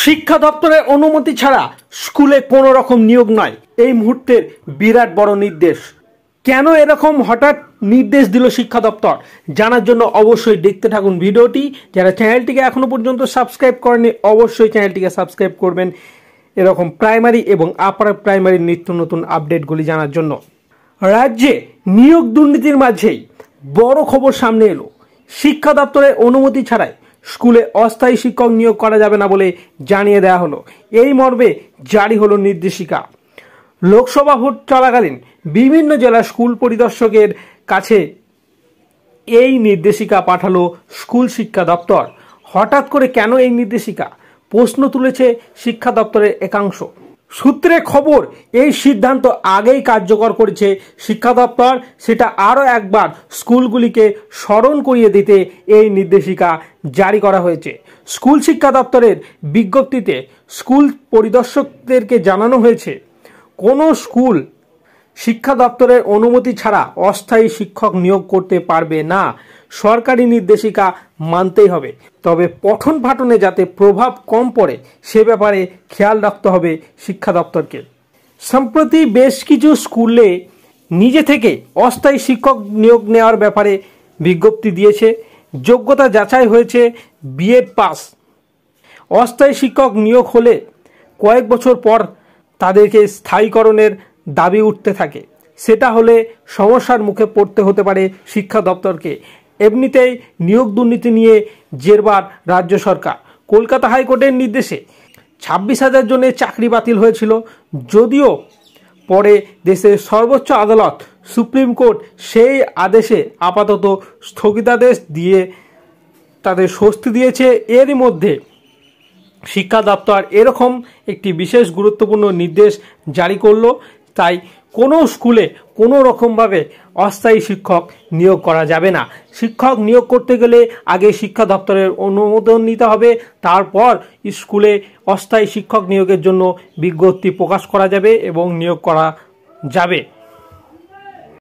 শিক্ষা দপ্তরের অনুমতি ছাড়া স্কুলে কোনো রকম নিয়োগ নয়, এই মুহূর্তের বিরাট বড় নির্দেশ। কেন এরকম হঠাৎ নির্দেশ দিল শিক্ষা দপ্তর, জানার জন্য অবশ্যই দেখতে থাকুন ভিডিওটি। যারা চ্যানেলটিকে এখনো পর্যন্ত সাবস্ক্রাইব করেনি অবশ্যই চ্যানেলটিকে সাবস্ক্রাইব করবেন এরকম প্রাইমারি এবং আপার প্রাইমারির নিত্য নতুন আপডেটগুলি জানার জন্য। রাজ্যে নিয়োগ দুর্নীতির মাঝেই বড় খবর সামনে এলো। শিক্ষা দপ্তরের অনুমতি ছাড়াই স্কুলে অস্থায়ী শিক্ষক নিয়োগ করা যাবে না বলে জানিয়ে দেওয়া হলো। এই মর্মে জারি হলো নির্দেশিকা। লোকসভা ভোট চলাকালীন বিভিন্ন জেলার স্কুল পরিদর্শকের কাছে এই নির্দেশিকা পাঠালো স্কুল শিক্ষা দপ্তর। হঠাৎ করে কেন এই নির্দেশিকা, প্রশ্ন তুলেছে শিক্ষা দপ্তরের একাংশ। সূত্রে খবর, এই সিদ্ধান্ত আগেই কার্যকর করেছে শিক্ষা দপ্তর, সেটা আরও একবার স্কুলগুলিকে স্মরণ করিয়ে দিতে এই নির্দেশিকা জারি করা হয়েছে। স্কুল শিক্ষা দপ্তরের বিজ্ঞপ্তিতে স্কুল পরিদর্শকদেরকে জানানো হয়েছে, কোনো স্কুল শিক্ষা দপ্তরের অনুমতি ছাড়া অস্থায়ী শিক্ষক নিয়োগ করতে পারবে না। সরকারি নির্দেশিকা মানতেই হবে, তবে পঠন পাঠনে যাতে প্রভাব কম পড়ে সে ব্যাপারে খেয়াল রাখতে হবে শিক্ষা দপ্তরকে। সম্প্রতি বেশ কিছু স্কুলে নিজে থেকে অস্থায়ী শিক্ষক নিয়োগ নেওয়ার ব্যাপারে বিজ্ঞপ্তি দিয়েছে। যোগ্যতা যাচাই হয়েছে বিএড পাস। অস্থায়ী শিক্ষক নিয়োগ হলে কয়েক বছর পর তাদেরকে স্থায়ীকরণের দাবি উঠতে থাকে। সেটা হলে সমস্যার মুখে পড়তে হতে পারে শিক্ষা দপ্তরকে। এমনিতেই নিয়োগ দুর্নীতি নিয়ে জেরবার রাজ্য সরকার। কলকাতা হাইকোর্টের নির্দেশে 26,000 জনের চাকরি বাতিল হয়েছিল, যদিও পরে দেশের সর্বোচ্চ আদালত সুপ্রিম কোর্ট সেই আদেশে আপাতত স্থগিতাদেশ দিয়ে তাদের স্বস্তি দিয়েছে। এরই মধ্যে শিক্ষা দপ্তর এরকম একটি বিশেষ গুরুত্বপূর্ণ নির্দেশ জারি করলো। তাই কোনো স্কুলে কোনো রকমভাবে অস্থায়ী শিক্ষক নিয়োগ করা যাবে না। শিক্ষক নিয়োগ করতে গেলে আগে শিক্ষা দপ্তরের অনুমোদন নিতে হবে, তারপর স্কুলে অস্থায়ী শিক্ষক নিয়োগের জন্য বিজ্ঞপ্তি প্রকাশ করা যাবে এবং নিয়োগ করা যাবে।